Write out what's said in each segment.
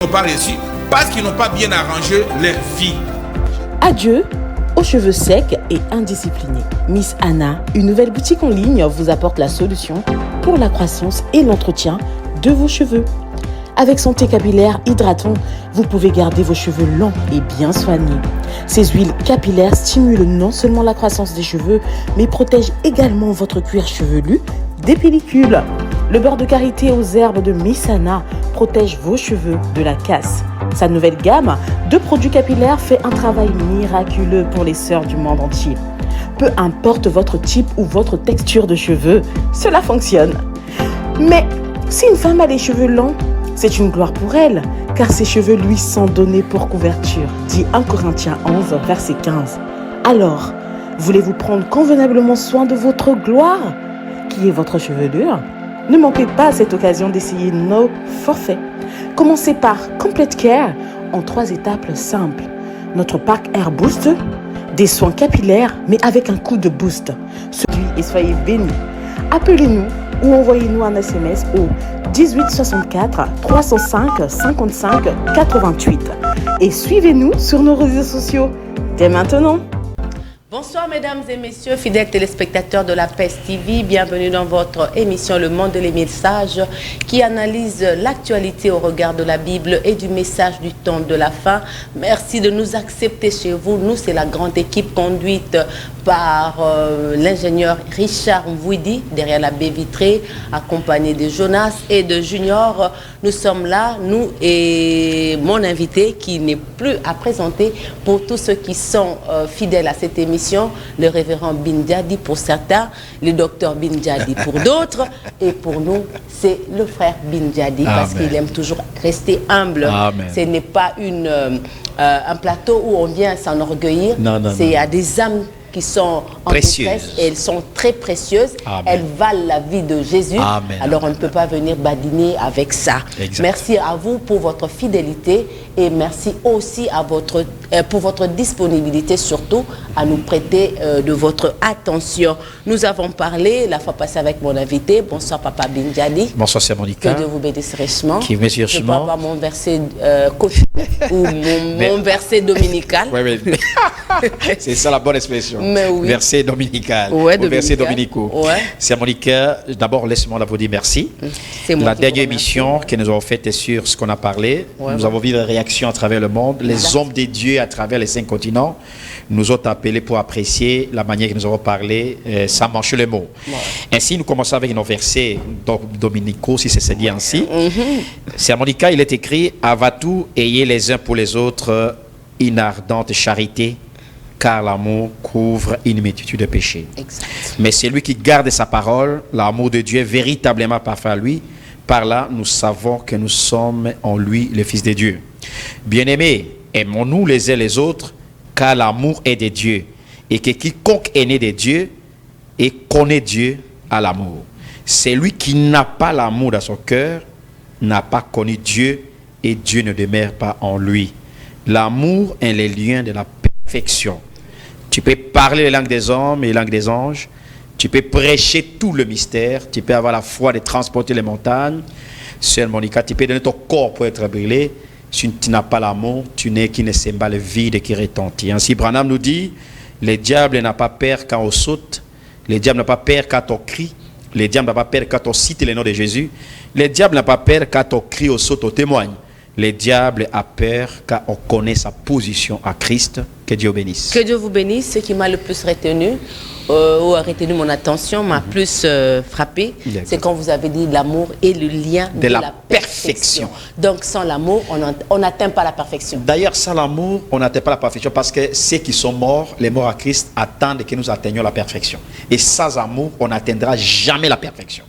n'ont pas réussi parce qu'ils n'ont pas bien arrangé leur vie. Adieu aux cheveux secs et indisciplinés. Miss Anna, une nouvelle boutique en ligne, vous apporte la solution pour la croissance et l'entretien de vos cheveux. Avec son thé capillaire hydratant, vous pouvez garder vos cheveux longs et bien soignés. Ces huiles capillaires stimulent non seulement la croissance des cheveux, mais protègent également votre cuir chevelu des pellicules. Le beurre de karité aux herbes de Miss Anna protège vos cheveux de la casse. Sa nouvelle gamme de produits capillaires fait un travail miraculeux pour les sœurs du monde entier. Peu importe votre type ou votre texture de cheveux, cela fonctionne. Mais si une femme a les cheveux longs, c'est une gloire pour elle, car ses cheveux lui sont donnés pour couverture, dit 1 Corinthiens 11, verset 15. Alors, voulez-vous prendre convenablement soin de votre gloire, qui est votre chevelure? Ne manquez pas cette occasion d'essayer nos forfaits. Commencez par Complete Care en 3 étapes simples. Notre pack Air Boost, des soins capillaires, mais avec un coup de boost. Et soyez bénis. Appelez-nous ou envoyez-nous un SMS au 18 64 305 55 88 et suivez-nous sur nos réseaux sociaux dès maintenant. Bonsoir mesdames et messieurs, fidèles téléspectateurs de la PES TV, bienvenue dans votre émission Le Monde des Messages qui analyse l'actualité au regard de la Bible et du message du temps de la fin. Merci de nous accepter chez vous. Nous, c'est la grande équipe conduite par l'ingénieur Richard Mvouidi derrière la baie vitrée, accompagné de Jonas et de Junior. Nous sommes là, nous et mon invité qui n'est plus à présenter pour tous ceux qui sont fidèles à cette émission. Le révérend Bindiadi pour certains, le docteur Bindiadi pour d'autres, et pour nous, c'est le frère Bindiadi parce qu'il aime toujours rester humble. Amen. Ce n'est pas un plateau où on vient s'enorgueillir, il y a des âmes qui sont en détresse et elles sont très précieuses. Amen. Elles valent la vie de Jésus. Amen. Alors on ne peut pas venir badiner avec ça. Exact. Merci à vous pour votre fidélité et merci aussi à pour votre disponibilité, surtout à nous prêter de votre attention. Nous avons parlé la fois passée avec mon invité. Bonsoir Papa Bindiadi. Bonsoir Sœur Monica. Que Dieu vous bénisse richement. Qui bénisse richement. Je peux avoir mon verset ou mon verset dominical. Oui, oui. C'est ça la bonne expression. Oui. Verset dominical. Ouais, verset dominicaux. Ouais. Sœur Monica, d'abord laisse-moi vous dire merci. La dernière émission que nous avons faite est sur ce qu'on a parlé. Nous avons vu des réactions à travers le monde. Les hommes de Dieu à travers les 5 continents nous ont appelés pour apprécier la manière que nous avons parlé sans mancher les mots. Ainsi, nous commençons avec nos versets dominicaux, si c'est dit ainsi. Sœur Monica, il est écrit « Avant tout, ayez les uns pour les autres une ardente charité, car l'amour couvre une multitude de péchés. » Exact. Mais celui qui garde sa parole, l'amour de Dieu est véritablement parfait à lui. Par là, nous savons que nous sommes en lui le Fils de Dieu. Bien-aimés, aimons-nous les uns les autres, car l'amour est de Dieu. Et que quiconque est né de Dieu et connaît Dieu a l'amour. Celui qui n'a pas l'amour dans son cœur n'a pas connu Dieu et Dieu ne demeure pas en lui. L'amour est le lien de la perfection. Tu peux parler les langues des hommes et les langues des anges. Tu peux prêcher tout le mystère. Tu peux avoir la foi de transporter les montagnes. Sœur Monica, tu peux donner ton corps pour être brûlé. Si tu n'as pas l'amour, tu n'es qu'une cymbale vide qui retentit. Ainsi, Branham nous dit, le diable n'a pas peur quand on saute. Le diable n'a pas peur quand on crie. Le diable n'a pas peur quand on cite le nom de Jésus. Le diable n'a pas peur quand on crie, on saute, on témoigne. Le diable a peur car on connaît sa position à Christ. Que Dieu bénisse. Que Dieu vous bénisse. Ce qui m'a le plus retenu, ou a retenu mon attention, m'a plus frappé, c'est quand vous avez dit l'amour est le lien de la perfection. Donc sans l'amour, on n'atteint pas la perfection. D'ailleurs, sans l'amour, on n'atteint pas la perfection parce que ceux qui sont morts, les morts à Christ, attendent que nous atteignions la perfection. Et sans amour, on n'atteindra jamais la perfection.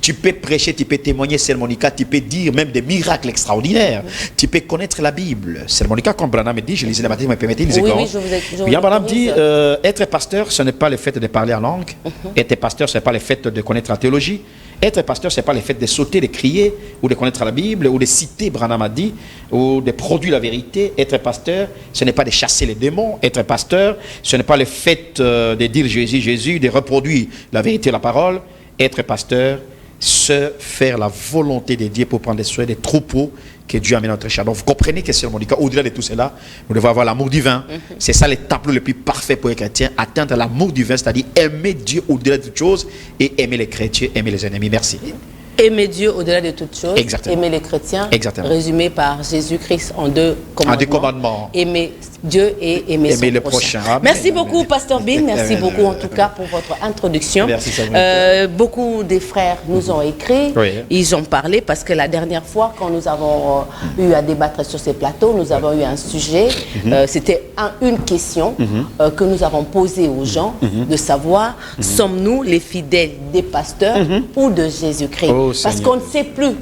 Tu peux prêcher, tu peux témoigner, Sœur Monica, tu peux dire même des miracles extraordinaires. Tu peux connaître la Bible. Sœur Monica, comme Branham me dit, je lisais le matin, vous me permettez, il disait Branham dit, être pasteur, ce n'est pas le fait de parler en langue. Être pasteur, ce n'est pas le fait de connaître la théologie. Être pasteur, ce n'est pas le fait de sauter, de crier, ou de connaître la Bible, ou de citer, Branham a dit, ou de produire la vérité. Être pasteur, ce n'est pas de chasser les démons. Être pasteur, ce n'est pas le fait de dire Jésus, Jésus, de reproduire la vérité, la parole. Être pasteur, se faire la volonté de Dieu pour prendre soin des troupeaux que Dieu amène à notre chair. Donc vous comprenez que c'est Monica, au-delà de tout cela, nous devons avoir l'amour divin. C'est ça le tableau le plus parfait pour les chrétiens, atteindre l'amour divin, c'est-à-dire aimer Dieu au-delà de toutes choses et aimer les chrétiens, aimer les ennemis. Merci. Aimer Dieu au-delà de toutes choses. Exactement. Aimer les chrétiens. Exactement. Résumé par Jésus-Christ en 2 commandements. En 2 commandements. Aimer Dieu et aimer son prochain. Merci beaucoup, Pasteur Bill. Merci beaucoup, en tout cas, pour votre introduction. Merci, Samuel. Beaucoup des frères nous ont écrit. Oui. Ils ont parlé parce que la dernière fois, quand nous avons eu à débattre sur ces plateaux, nous avons eu un sujet. C'était une question que nous avons posée aux gens de savoir, sommes-nous les fidèles des pasteurs ou de Jésus-Christ? Parce qu'on ne sait plus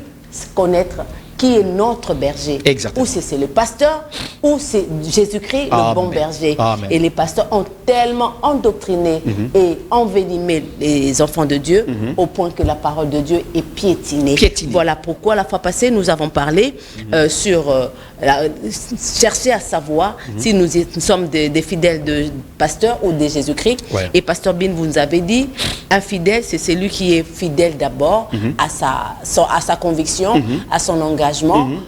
connaître qui est notre berger. Exactement. Ou c'est le pasteur, ou c'est Jésus-Christ, le bon berger. Amen. Et les pasteurs ont tellement endoctriné et envenimé les enfants de Dieu au point que la parole de Dieu est piétinée. Voilà pourquoi la fois passée, nous avons parlé sur chercher à savoir si nous sommes des fidèles de pasteurs ou de Jésus-Christ. Ouais. Et Pasteur Bin, vous nous avez dit, un fidèle, c'est celui qui est fidèle d'abord à sa conviction, à son engagement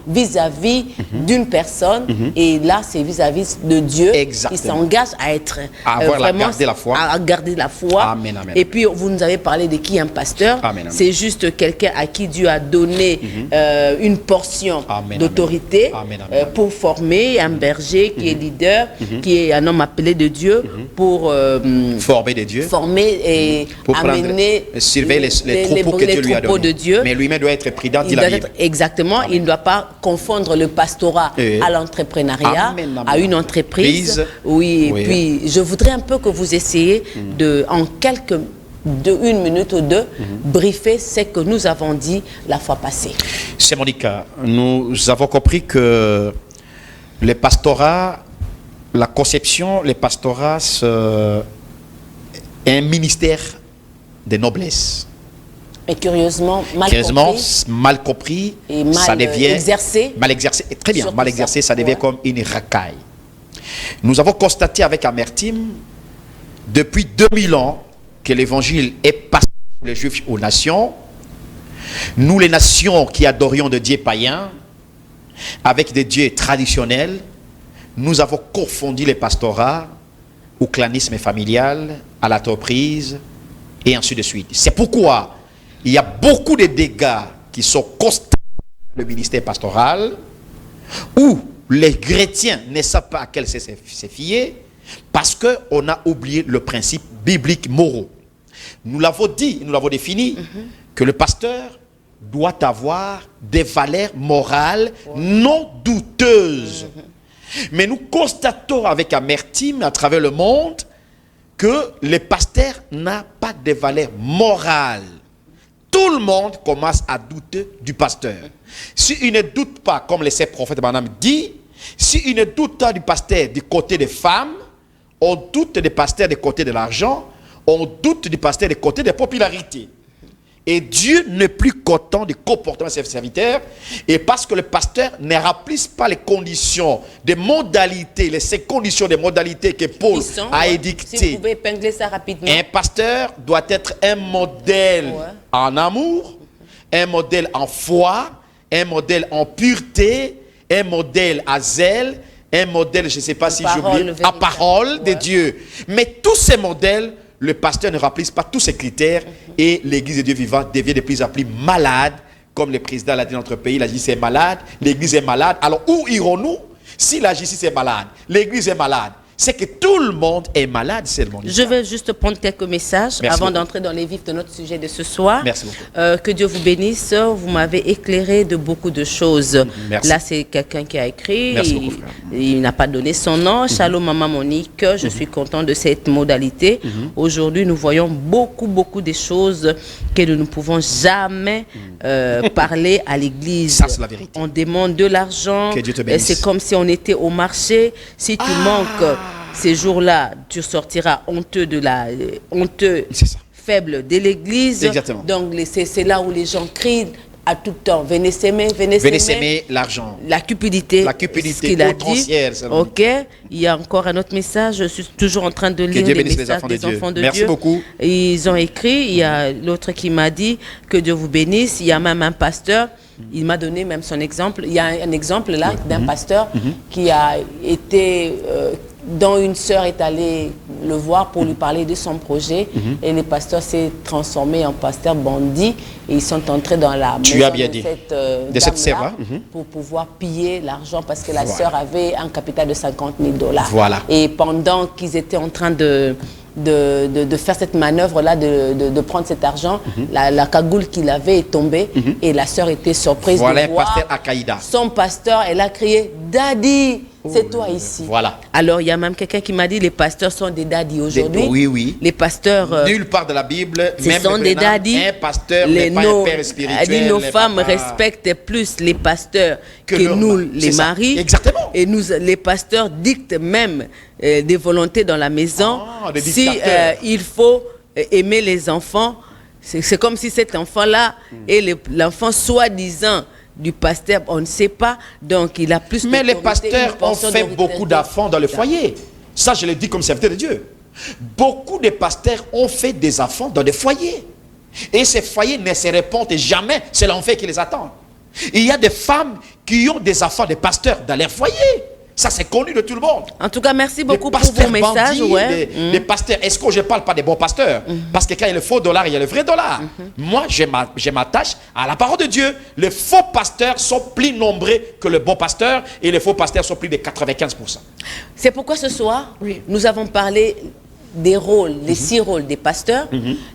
vis-à-vis d'une personne. Et là, c'est vis-à-vis de Dieu. Exactement. Qui s'engage à être vraiment garder la foi. À garder la foi. Amen, amen. Et puis, vous nous avez parlé de qui est un pasteur. C'est juste quelqu'un à qui Dieu a donné une portion d'autorité pour former un berger qui est leader, qui est un homme appelé de Dieu pour former des dieux, former et pour amener surveiller les troupeaux que Dieu lui a donnés. De Dieu. Mais lui-même doit être prudent, dit la Bible. Exactement. Il ne doit pas confondre le pastorat à l'entrepreneuriat, à une entreprise. Oui, et puis je voudrais un peu que vous essayiez en une minute ou deux, briefer ce que nous avons dit la fois passée. C'est Monica. Nous avons compris que les pastorats, la conception, les pastorats, c'est un ministère de noblesse. Et curieusement, mal compris, et mal ça devient exercé. Mal exercé, très bien, mal exercé, ça devient comme une racaille. Nous avons constaté avec amertume, depuis 2000 ans, que l'évangile est passé les Juifs aux nations. Nous, les nations qui adorions des dieux païens, avec des dieux traditionnels, nous avons confondu les pastorats au clanisme familial, à l'entreprise, et ainsi de suite. C'est pourquoi il y a beaucoup de dégâts qui sont constatés dans le ministère pastoral, où les chrétiens ne savent pas à quel se fier, parce qu'on a oublié le principe biblique moraux. Nous l'avons dit, nous l'avons défini, que le pasteur doit avoir des valeurs morales non douteuses. Mais nous constatons avec amertume à travers le monde que le pasteur n'a pas de valeurs morales. Tout le monde commence à douter du pasteur. S'il ne doute pas, comme le prophète Branham dit, s'il ne doute pas du pasteur du côté des femmes, on doute du pasteur du côté de l'argent, on doute du pasteur du côté des popularités. Et Dieu n'est plus content du comportement de ses serviteurs. Et parce que le pasteur ne remplisse pas les conditions, des modalités, les 5 conditions, des modalités que Paul a édictées. Si vous pouvez épingler ça rapidement. Un pasteur doit être un modèle en amour, un modèle en foi, un modèle en pureté, un modèle à zèle, un modèle, je ne sais pas si j'oublie, à parole de Dieu. Mais tous ces modèles, le pasteur ne remplisse pas tous ces critères et l'église de Dieu vivant devient de plus en plus malade, comme le président l'a dit dans notre pays, la justice est malade, l'église est malade. Alors où irons-nous si la justice est malade, l'église est malade? C'est que tout le monde est malade, c'est le monde. Je vais juste prendre quelques messages avant d'entrer dans les vifs de notre sujet de ce soir. Merci beaucoup. Que Dieu vous bénisse. Vous m'avez éclairé de beaucoup de choses. Merci. Là, c'est quelqu'un qui a écrit. Merci beaucoup, frère. Il n'a pas donné son nom. Shalom, maman Monique. Je suis content de cette modalité. Aujourd'hui, nous voyons beaucoup de choses que nous ne pouvons jamais parler à l'église. Ça, c'est la vérité. On demande de l'argent. Que Dieu te bénisse. C'est comme si on était au marché. Si tu manques ces jours-là, tu sortiras honteux faible de l'église. Exactement. Donc c'est là où les gens crient à tout temps, venez s'aimer, l'argent. La cupidité, ce qu'il a dit. Ok, il y a encore un autre message, je suis toujours en train de lire les messages des enfants de Dieu. Merci beaucoup. Ils ont écrit, il y a l'autre qui m'a dit que Dieu vous bénisse, il y a même un pasteur Il m'a donné même son exemple. Il y a un exemple là d'un pasteur qui a été... dont une sœur est allée le voir pour lui parler de son projet. Et le pasteur s'est transformé en pasteur bandit. Et ils sont entrés dans la maison de cette sœur pour pouvoir piller l'argent parce que la sœur avait un capital de 50 000 $. Voilà. Et pendant qu'ils étaient en train de faire cette manœuvre-là, de prendre cet argent, la cagoule qu'il avait est tombée et la sœur était surprise de voir pasteur Akaïda. son pasteur. Elle a crié « Daddy !» C'est toi ici. Voilà. Alors, il y a même quelqu'un qui m'a dit les pasteurs sont des daddies aujourd'hui. Oui, oui. Les pasteurs... Nulle part de la Bible, même sont des daddies. Un pasteur n'est pas un père spirituel. Nos femmes respectent plus les pasteurs que nous, les maris. Exactement. Et nous, les pasteurs dictent même des volontés dans la maison. Si il faut aimer les enfants, c'est comme si cet enfant-là et l'enfant soi-disant du pasteur, on ne sait pas, donc il a plus de... Mais les pasteurs ont fait beaucoup d'enfants dans le foyer. Ça, je le dis comme serviteur de Dieu. Beaucoup de pasteurs ont fait des enfants dans des foyers. Et ces foyers ne se répondent jamais, c'est l'enfer qui les attend. Il y a des femmes qui ont des enfants de pasteurs dans leur foyer. Ça, c'est connu de tout le monde. En tout cas, merci beaucoup pour vos messages. Les pasteurs, est-ce que je ne parle pas des bons pasteurs? Parce que quand il y a le faux dollar, il y a le vrai dollar. Moi, je m'attache à la parole de Dieu. Les faux pasteurs sont plus nombreux que les bons pasteurs et les faux pasteurs sont plus de 95%. C'est pourquoi ce soir, nous avons parlé des rôles, les 6 rôles des pasteurs,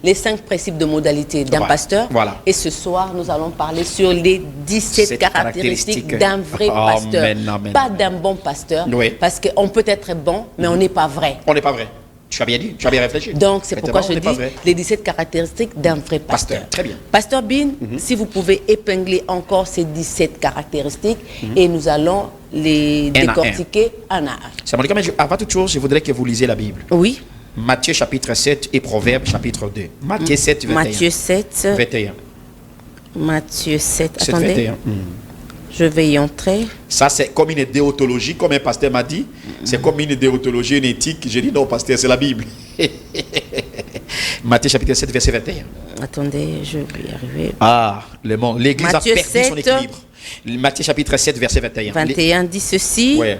les 5 principes de modalité d'un pasteur. Voilà. Et ce soir, nous allons parler sur les 17 caractéristiques d'un vrai pasteur. Amen. Pas d'un bon pasteur, parce qu'on peut être bon, mais on n'est pas vrai. On n'est pas vrai. Tu as bien dit, tu as bien réfléchi. Donc, c'est pourquoi je dis les 17 caractéristiques d'un vrai pasteur. Très bien. Pasteur Bin, si vous pouvez épingler encore ces 17 caractéristiques et nous allons les décortiquer un à un. C'est mon cas, mais avant toute chose, je voudrais que vous lisiez la Bible. Oui. Matthieu chapitre 7 et Proverbes chapitre 2. Matthieu 7, 21. Matthieu 7. 21. Matthieu 7. 7, attendez. 21. Je vais y entrer. Ça, c'est comme une déontologie, comme un pasteur m'a dit. C'est comme une déontologie, une éthique. J'ai dit non, pasteur, c'est la Bible. Matthieu chapitre 7, verset 21. Attendez, je vais y arriver. Ah, l'église a perdu son équilibre. Matthieu chapitre 7, verset 21. 21 dit ceci. Ouais.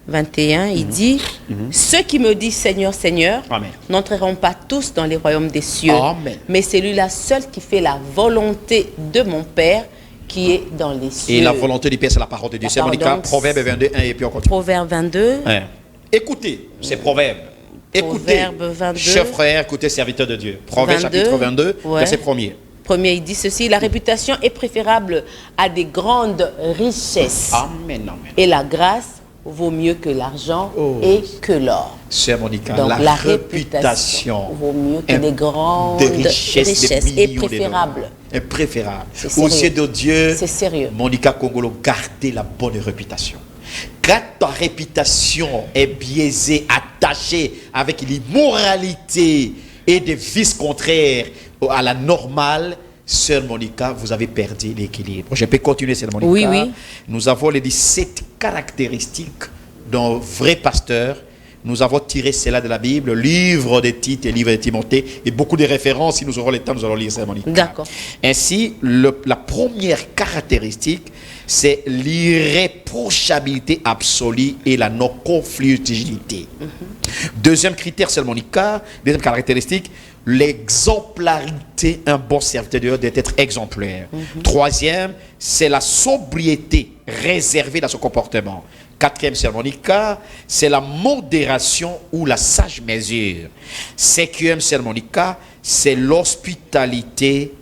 21, il dit ceux qui me disent Seigneur, Seigneur n'entreront pas tous dans les royaumes des cieux. Amen. Mais celui-là seul qui fait la volonté de mon Père qui est dans les cieux. Et la volonté du Père, c'est la parole de Dieu. C'est Monica, Proverbe 22, 1 et puis on continue. Proverbe 22. Ouais. Écoutez, c'est Proverbe. Écoutez, chers frères, écoutez, serviteurs de Dieu. Proverbe chapitre 22, verset 1er. Premier, il dit ceci, la réputation est préférable à des grandes richesses. Amen, amen. Et la grâce vaut mieux que l'argent et que l'or. Sœur Monica, donc la réputation vaut mieux que des grandes richesses et préférable. Est préférable. Aux yeux de Dieu, c'est sérieux. Monica Kongolo, gardez la bonne réputation. Quand ta réputation est biaisée, attachée avec l'immoralité et des vices contraires à la normale, Sœur Monica, vous avez perdu l'équilibre. Je peux continuer, Sœur Monica. Oui, oui. Nous avons les 17 caractéristiques d'un vrai pasteur. Nous avons tiré cela de la Bible, livre de Tite et livre de Timothée, et beaucoup de références. Si nous aurons le temps, nous allons lire, Sœur Monica. D'accord. Ainsi, la première caractéristique, c'est l'irréprochabilité absolue et la non-conflictualité. Deuxième critère, Sœur Monica, deuxième caractéristique, l'exemplarité. Un bon serviteur de Dieu doit être exemplaire. Troisième, c'est la sobriété réservée dans son comportement. Quatrième, Sœur Monica, c'est la modération ou la sage mesure. Cinquième, Sœur Monica, c'est l'hospitalité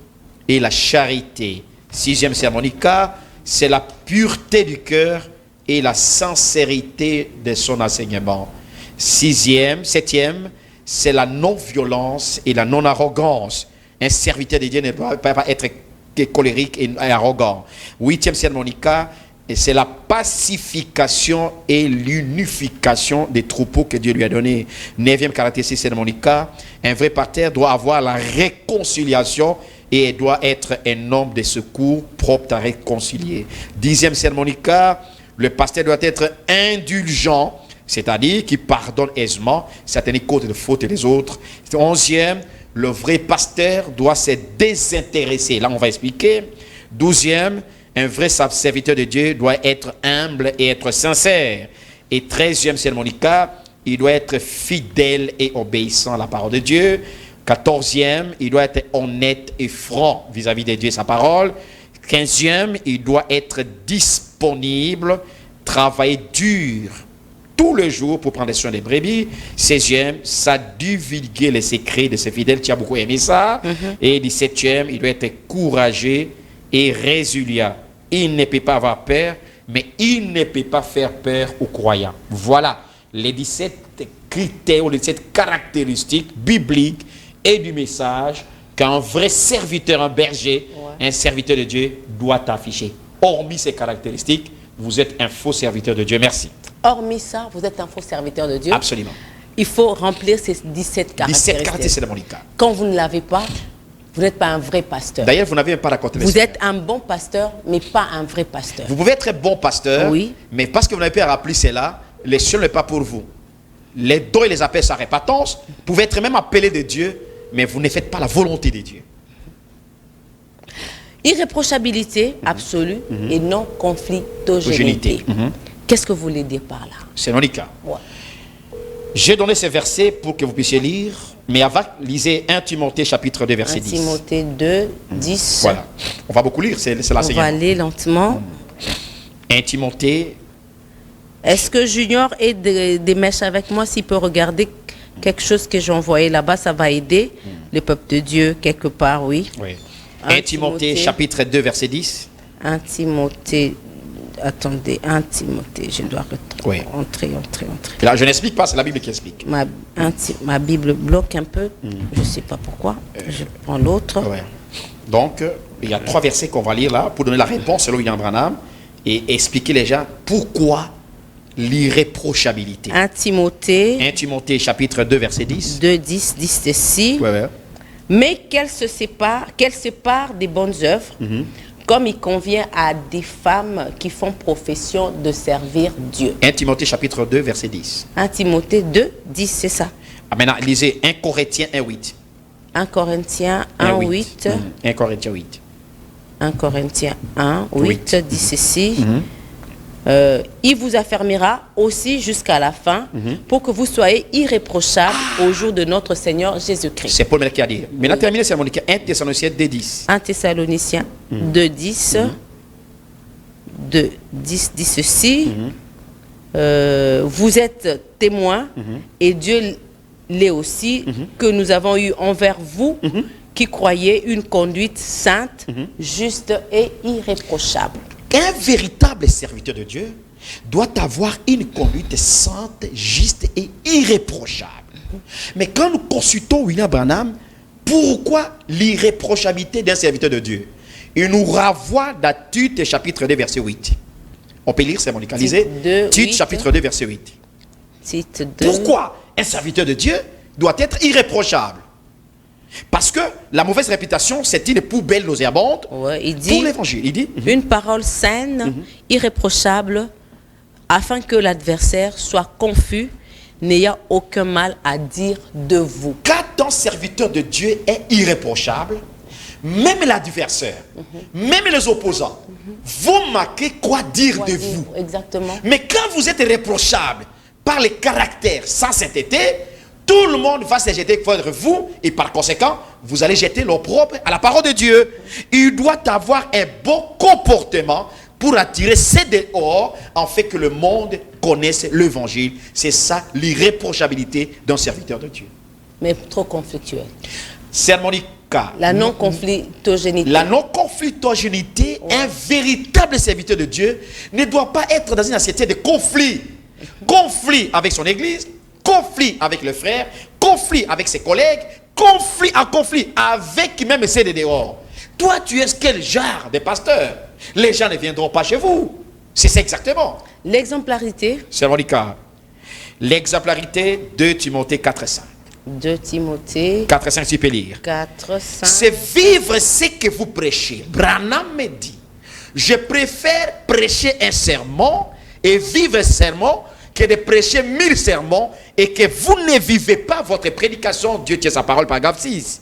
et la charité. Sixième, Sœur Monica, c'est la pureté du cœur et la sincérité de son enseignement. Septième, c'est la non-violence et la non-arrogance. Un serviteur de Dieu ne peut pas être colérique et arrogant. Huitième, Sœur Monica, c'est la pacification et l'unification des troupeaux que Dieu lui a donné. Neuvième caractéristique, Sœur Monica, un vrai pasteur doit avoir la réconciliation et doit être un homme de secours propre à réconcilier. Dixième, Sœur Monica, le pasteur doit être indulgent, c'est-à-dire qui pardonne aisément certaines côtes de fautes des autres. Onzième, le vrai pasteur doit se désintéresser. Là, on va expliquer. Douzième, un vrai serviteur de Dieu doit être humble et être sincère. Et 13e, c'est Monica, il doit être fidèle et obéissant à la parole de Dieu. 14e, il doit être honnête et franc vis-à-vis de Dieu et sa parole. 15e, il doit être disponible, travailler dur tout le jour pour prendre soin des brebis. 16e, ça divulguer les secrets de ses fidèles. Tu as beaucoup aimé ça. Et 17e, il doit être courageux et résilient. Il ne peut pas avoir peur, mais il ne peut pas faire peur aux croyants. Voilà les 17 critères ou les 17 caractéristiques bibliques et du message qu'un vrai serviteur, un berger, un serviteur de Dieu doit afficher. Hormis ces caractéristiques, vous êtes un faux serviteur de Dieu. Merci. Hormis ça, vous êtes un faux serviteur de Dieu. Absolument. Il faut remplir ces 17 caractéristiques. 17 caractéristiques, c'est mon cas. Quand vous ne l'avez pas, vous n'êtes pas un vrai pasteur. D'ailleurs, vous n'avez pas la côté. Vous êtes un bon pasteur, mais pas un vrai pasteur. Vous pouvez être un bon pasteur, mais parce que vous n'avez pas rappelé cela, les cieux n'est pas pour vous. Les dons et les appels sa répétence, vous pouvez être même appelé de Dieu, mais vous ne faites pas la volonté de Dieu. Irréprochabilité absolue et non conflictogénité. Qu'est-ce que vous voulez dire par là? C'est Monica. J'ai donné ces versets pour que vous puissiez lire, mais avant, lisez 1 Timothée chapitre 2 verset 10. 1 Timothée 2, 10. Voilà. On va beaucoup lire, c'est l'enseignement. On va aller lentement. 1 Timothée. Est-ce que Junior est des mèches avec moi? S'il peut regarder quelque chose que j'ai envoyé là-bas, ça va aider le peuple de Dieu quelque part, oui. 1 Timothée chapitre 2 verset 10. 1 Timothée, attendez, 1 Timothée, je dois entrer. Là, je n'explique pas, c'est la Bible qui explique. Ma Bible bloque un peu, je ne sais pas pourquoi, je prends l'autre. Donc, il y a 3 versets qu'on va lire là pour donner la réponse selon William Branham et expliquer les gens pourquoi l'irréprochabilité. 1 Timothée chapitre 2 verset 10. 2, 10, 10 ceci. Mais qu'elle se sépare des bonnes œuvres, comme il convient à des femmes qui font profession de servir Dieu. 1 Timothée chapitre 2 verset 10. 1 Timothée 2, 10, c'est ça. Maintenant, lisez 1 Corinthiens 1, 8. 1 Corinthiens 1, 8. 1 Corinthiens 8. 1 Corinthiens 1, 8, dit ceci. Il vous affermira aussi jusqu'à la fin pour que vous soyez irréprochables au jour de notre Seigneur Jésus-Christ. C'est Paul qui a dit. Maintenant, terminé, c'est 1 Thessaloniciens 2, 10. 1 Thessaloniciens 2, 10. 2, 10 dit ceci. Vous êtes témoins, et Dieu l'est aussi, que nous avons eu envers vous qui croyez une conduite sainte, juste et irréprochable. Un véritable serviteur de Dieu doit avoir une conduite sainte, juste et irréprochable. Mais quand nous consultons William Branham, pourquoi l'irréprochabilité d'un serviteur de Dieu? Il nous renvoie dans Tite chapitre 2 verset 8. On peut lire, c'est mon localisé. Tite chapitre 2 verset 8. Tite 2. Pourquoi un serviteur de Dieu doit être irréprochable? Parce que la mauvaise réputation, c'est une poubelle nauséabonde pour l'évangile. Il dit une parole saine, irréprochable, afin que l'adversaire soit confus, n'ayant aucun mal à dire de vous. Quand un serviteur de Dieu est irréprochable, même l'adversaire, même les opposants, vont marquer quoi dire de vous. Exactement. Mais quand vous êtes irréprochable par les caractères sans sainteté, tout le monde va se jeter contre vous et par conséquent, vous allez jeter l'opprobre à la parole de Dieu. Il doit avoir un bon comportement pour attirer ceux dehors en fait que le monde connaisse l'évangile. C'est ça l'irréprochabilité d'un serviteur de Dieu. Mais trop conflictuel. C'est Monica. La non-conflictogénité. La non-conflictogénité, un véritable serviteur de Dieu ne doit pas être dans une assiette de conflit. Conflit avec son église, conflit avec le frère, conflit avec ses collègues, conflit en conflit avec même ceux de dehors. Toi, tu es quel genre de pasteur? Les gens ne viendront pas chez vous. C'est ça exactement. L'exemplarité. C'est Monica. L'exemplarité de Timothée 4,5. 2 Timothée 4,5, tu peux lire. 4,5. C'est vivre ce que vous prêchez. Branham me dit, je préfère prêcher un sermon et vivre un sermon que de prêcher 1000 sermons et que vous ne vivez pas votre prédication. Dieu tient sa parole, paragraphe 6.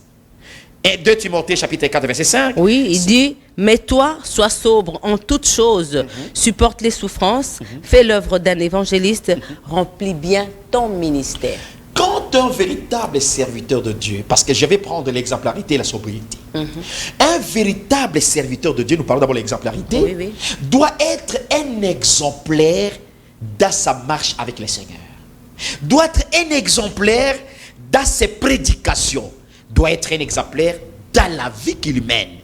Et 2 Timothée chapitre 4 verset 5. Oui, il dit, mais toi, sois sobre en toutes choses, supporte les souffrances, fais l'œuvre d'un évangéliste, remplis bien ton ministère. Quand un véritable serviteur de Dieu, parce que je vais prendre l'exemplarité et la sobriété, un véritable serviteur de Dieu, nous parlons d'abord de l'exemplarité, doit être un exemplaire dans sa marche avec le Seigneur, doit être un exemplaire dans ses prédications, doit être un exemplaire dans la vie qu'il mène.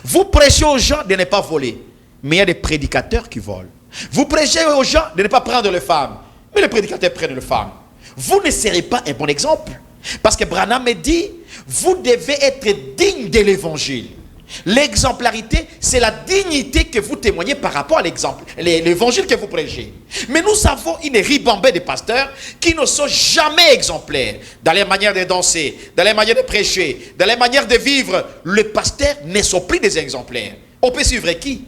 Vous prêchez aux gens de ne pas voler, mais il y a des prédicateurs qui volent. Vous prêchez aux gens de ne pas prendre les femmes, mais les prédicateurs prennent les femmes. Vous ne serez pas un bon exemple. Parce que Branham me dit, vous devez être digne de l'évangile. L'exemplarité, c'est la dignité que vous témoignez par rapport à l'exemple, l'évangile que vous prêchez. Mais nous avons une ribambelle de pasteurs qui ne sont jamais exemplaires dans les manières de danser, dans les manières de prêcher, dans les manières de vivre. Les pasteurs ne sont plus des exemplaires. On peut suivre qui?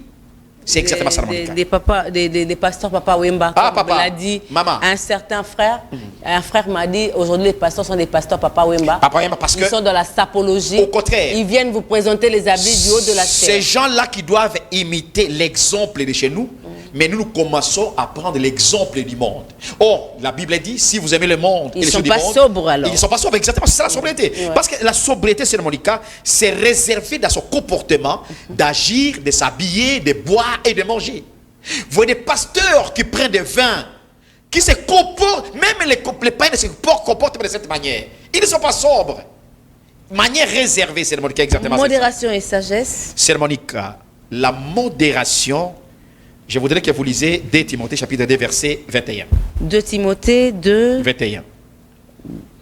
C'est exactement ça, des pasteurs Papa Wemba. Papa, l'a dit, maman. Un certain frère, un frère m'a dit, aujourd'hui les pasteurs sont des pasteurs Papa Wemba. Papa Wemba, parce que ils sont dans la sapologie. Au contraire. Ils viennent vous présenter les habits du haut de la chair. Ces gens-là qui doivent imiter l'exemple de chez nous, mais nous commençons à prendre l'exemple du monde. Or, la Bible dit, si vous aimez le monde et les choses du monde, ils ne sont pas sobres alors. Ils ne sont pas sobres, exactement, c'est ça la sobriété. Parce que la sobriété, c'est Monica, c'est réservé dans son comportement d'agir, de s'habiller, de boire et de manger. Vous voyez des pasteurs qui prennent des vins, qui se comportent, même les païens ne se comportent pas de cette manière. Ils ne sont pas sobres. Manière réservée, c'est Monica, exactement. Modération et sagesse. C'est Monica, la modération. Je voudrais que vous lisez 2 Timothée chapitre 2 verset 21. 2 Timothée 2 21.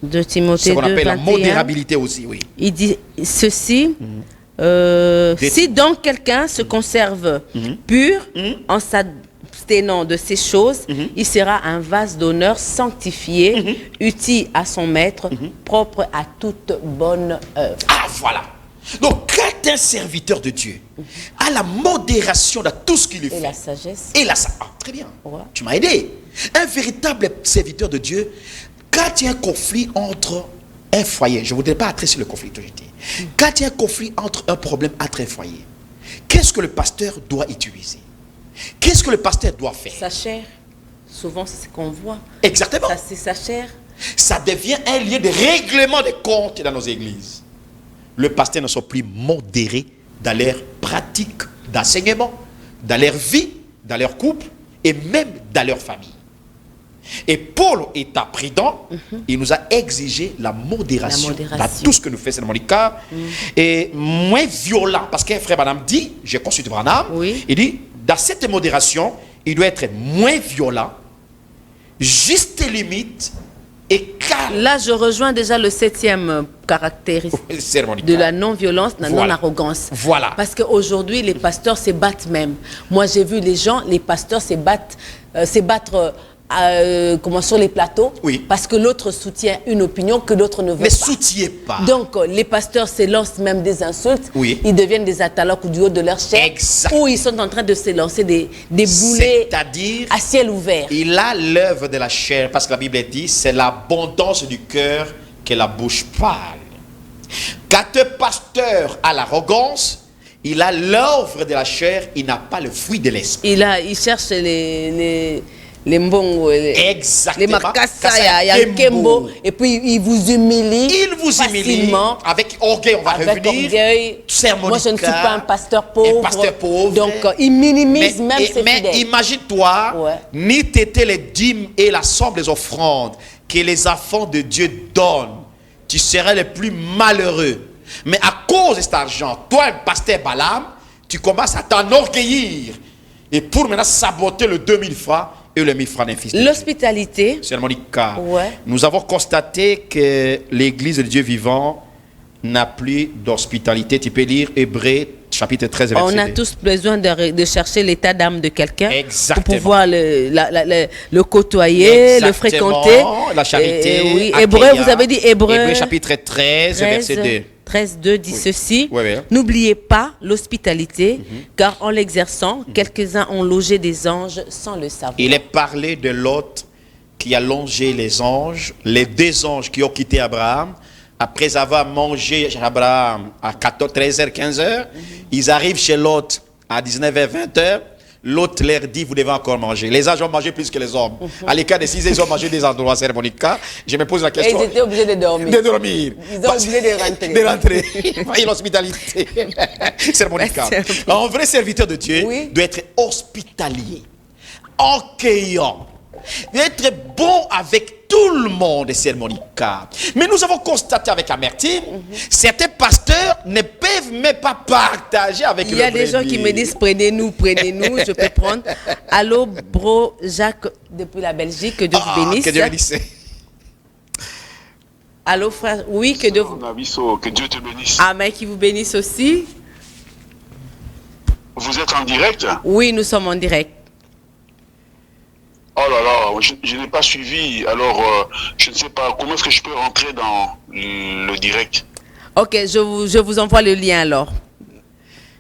2 Timothée 2 ce qu'on appelle 21. la modérabilité aussi, oui. Il dit ceci. Si donc quelqu'un se conserve pur en s'abstenant de ces choses, il sera un vase d'honneur sanctifié, utile à son maître, propre à toute bonne œuvre. Ah, voilà. Donc, quand un serviteur de Dieu a la modération dans tout ce qu'il fait. Et la sagesse. Et la sagesse. Ah, très bien. Tu m'as aidé. Un véritable serviteur de Dieu, quand il y a un conflit entre un foyer, je ne voudrais pas adresser le conflit que j'étais. Quand il y a un conflit entre un problème entre un foyer, qu'est-ce que le pasteur doit utiliser? Qu'est-ce que le pasteur doit faire? Sa chair. Souvent, c'est ce qu'on voit. Exactement. Ça, c'est sa chair. Ça devient un lieu de règlement des comptes dans nos églises. Les pasteurs ne sont plus modérés dans leur pratique d'enseignement, dans leur vie, dans leur couple et même dans leur famille. Et Paul est à prudent, il nous a exigé la modération dans tout ce que nous faisons, c'est Monica, et moins violent, parce qu'un frère Branham dit, je consulte Branham, il dit, dans cette modération, il doit être moins violent, juste limite, et calme. Là, je rejoins déjà le 7e caractéristique de la non-violence, la non-arrogance. Voilà. Parce qu'aujourd'hui, les pasteurs se battent même. Moi, j'ai vu les gens, les pasteurs se battre sur les plateaux, parce que l'autre soutient une opinion que l'autre ne veut pas. Ne soutiez pas. Donc, les pasteurs se lancent même des insultes. Ils deviennent des ataloques du haut de leur chair. Ou ils sont en train de se lancer des boulets à ciel ouvert. Il a l'œuvre de la chair, parce que la Bible dit, c'est l'abondance du cœur que la bouche parle. Quand un pasteur a l'arrogance, il a l'œuvre de la chair, il n'a pas le fruit de l'esprit. Il cherche les mbongo, exactement, les makasa, Kembo, et puis il vous humilie. Il vous humilie avec orgueil, on va revenir. Moi, je ne suis pas un pasteur pauvre. Donc, il minimise même ses fidèles. Mais imagine-toi, ni t'étais les dîmes et la somme des offrandes que les enfants de Dieu donnent, tu serais le plus malheureux. Mais à cause de cet argent, toi, le pasteur Balaam, tu commences à t'enorgueillir. Et pour maintenant saboter le 2000 francs et le 1000 francs d'un fils de Dieu. L'hospitalité. C'est Monica. Nous avons constaté que l'église de Dieu vivant n'a plus d'hospitalité. Tu peux lire Hébreux chapitre 13 verset 2. On a tous besoin de chercher l'état d'âme de quelqu'un pour pouvoir le côtoyer, le fréquenter. La charité. Hébreux, vous avez dit Hébreux chapitre 13 verset 2. 13.2 dit ceci. N'oubliez pas l'hospitalité, car en l'exerçant, quelques-uns ont logé des anges sans le savoir. Il est parlé de Lot qui a longé les anges, les deux anges qui ont quitté Abraham, après avoir mangé Abraham à 14, 13h, 15h, ils arrivent chez l'autre à 19h, 20h. L'autre leur dit, vous devez encore manger. Les âges ont mangé plus que les hommes. À l'écart des 6, ils ont mangé des endroits céremoniques. Je me pose la question. Et ils étaient obligés de dormir. De dormir. Ils ont obligé de rentrer. De rentrer. Et l'hospitalité céremonique. Un vrai serviteur de Dieu doit être hospitalier, accueillant, d'être bon avec tout le monde céremonical. Mais nous avons constaté avec amertume, certains pasteurs ne peuvent même pas partager avec le Il y a des gens qui me disent prenez-nous, je peux prendre. Allô, bro Jacques depuis la Belgique, que Dieu vous bénisse. Que Dieu bénisse. Allô frère, oui, que Dieu vous que Dieu te bénisse. Amen, qui vous bénisse aussi. Vous êtes en direct? Oui, nous sommes en direct. Oh là là, je n'ai pas suivi, alors je ne sais pas comment est-ce que je peux rentrer dans le direct. Ok, je vous envoie le lien alors.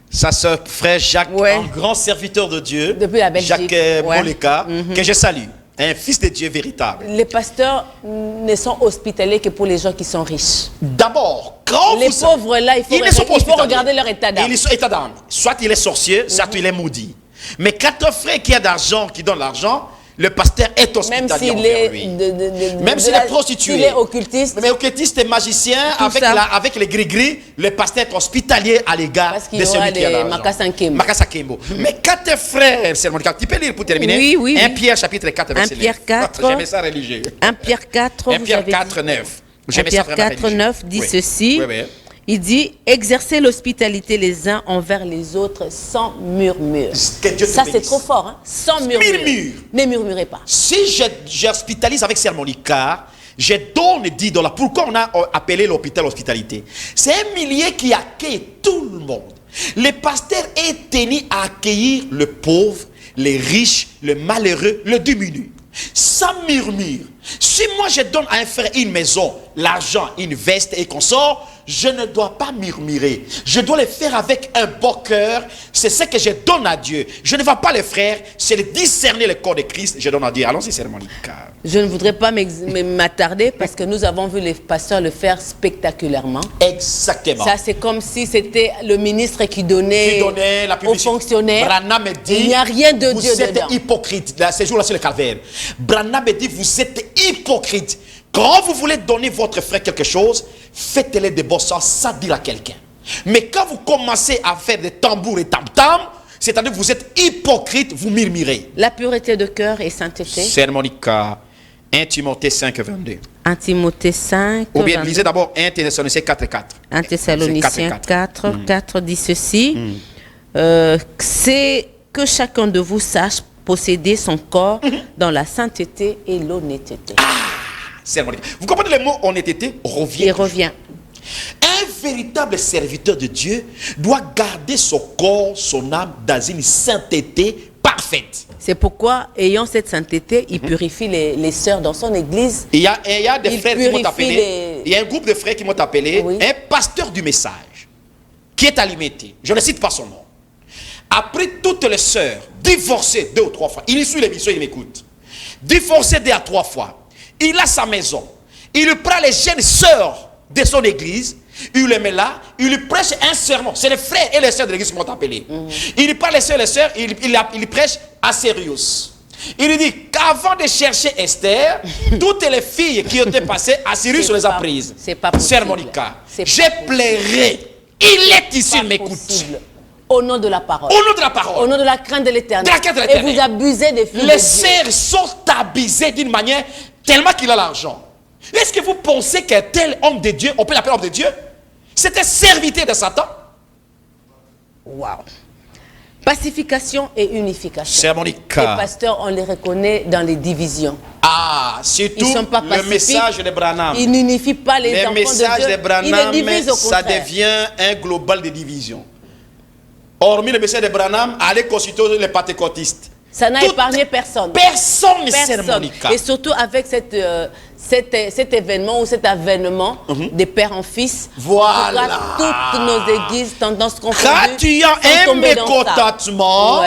Ça, ce frère Jacques, un grand serviteur de Dieu, depuis la Belgique, Jacques Boleka, que je salue, un fils de Dieu véritable. Les pasteurs ne sont hospitaliers que pour les gens qui sont riches. D'abord, quand les pauvres là, il faut regarder leur état d'âme. Soit il est sorcier, soit il est maudit. Mais quand un frère qui a d'argent, qui donne l'argent, le pasteur est hospitalier envers lui. Même s'il est prostitué, s'il est occultiste, mais occultiste et magicien, avec les gris-gris, le pasteur est hospitalier à l'égard de celui qui a l'argent. Makasakembo. Mais quand un frère, tu peux lire pour terminer? Oui. 1 Pierre chapitre 4, verset 9. 1 Pierre 4. J'aimais ça religieux. 1 Pierre 4, 1 Pierre 4, 9. 1 Pierre 4, 9 dit ceci. Il dit, exercez l'hospitalité les uns envers les autres sans murmure. Ça, c'est trop fort, hein? Sans murmure. Ne murmurez pas. Si j'hospitalise avec sermonica, je donne 10 $. Pourquoi on a appelé l'hôpital hospitalité? C'est un milieu qui accueille tout le monde. Le pasteur est tenu à accueillir le pauvre, les riches, le malheureux, le diminué. Sans murmure. Si moi je donne à un frère une maison, l'argent, une veste et consort, je ne dois pas murmurer. Je dois le faire avec un bon cœur. C'est ce que je donne à Dieu. Je ne vais pas le faire, c'est de discerner le corps de Christ. Je donne à Dieu. Allons-y, sermonica. Je ne voudrais pas m'attarder parce que nous avons vu les pasteurs le faire spectaculairement. Exactement. Ça, c'est comme si c'était le ministre qui donnait la aux fonctionnaires. Branham dit, il n'y a rien de Dieu dedans. Vous êtes hypocrite. Ces jours-là, sur le calvaire. Branham dit, vous êtes hypocrite. Quand vous voulez donner votre frère quelque chose, faites-le de bon sens sans dire à quelqu'un. Mais quand vous commencez à faire des tambours et tam-tam, c'est-à-dire que vous êtes hypocrite, vous murmurez. La pureté de cœur et sainteté. Sermonica, 1 Timothée 5, 22. 1 Timothée 5, ou bien lisez d'abord 1 Thessaloniciens 4, 4. 1 Thessaloniciens 4, 4 dit ceci. C'est que chacun de vous sache posséder son corps dans la sainteté et l'honnêteté. Vous comprenez le mot honnêteté? Il revient. Un véritable serviteur de Dieu doit garder son corps, son âme dans une sainteté parfaite. C'est pourquoi, ayant cette sainteté, il purifie les sœurs dans son église. Il y a des frères qui m'ont appelé. Il y a un groupe de frères qui m'ont appelé. Oui. Un pasteur du message qui est alimenté. Je ne cite pas son nom. Après toutes les sœurs divorcées 2 ou 3 fois, il suit l'émission, il m'écoute. Divorcées 2 à 3 fois. Il a sa maison. Il prend les jeunes sœurs de son église. Il les met là. Il lui prêche un sermon. C'est les frères et les sœurs de l'église qui m'ont appelé. Il prend les sœurs, il prêche à Sirius. Il lui dit qu'avant de chercher Esther, toutes les filles qui étaient passées à Sirius, on les a prises. C'est pas possible. Sermonica. Je plairai. Il est ici, il m'écoute. Au nom de la parole. Au nom de la parole. Au nom de la crainte de l'éternel. Et vous abusez des filles. Les sœurs sont abusées d'une manière tellement qu'il a l'argent. Est-ce que vous pensez qu'un tel homme de Dieu, on peut l'appeler homme de Dieu? C'est un serviteur de Satan. Waouh. Pacification et unification. Sermonica. Les pasteurs, on les reconnaît dans les divisions. Ah, surtout le message de Branham. Ils n'unifient pas les enfants de Dieu. Le message de Branham, ça devient un global de division. Hormis le message de Branham, allez consulter les pentecôtistes. Ça n'a épargné personne. Personne ne sermonica. Et surtout avec cet événement ou cet avènement de père en fils. Voilà. Toutes nos églises, tendances confondues. Quand tu as un mécontentement,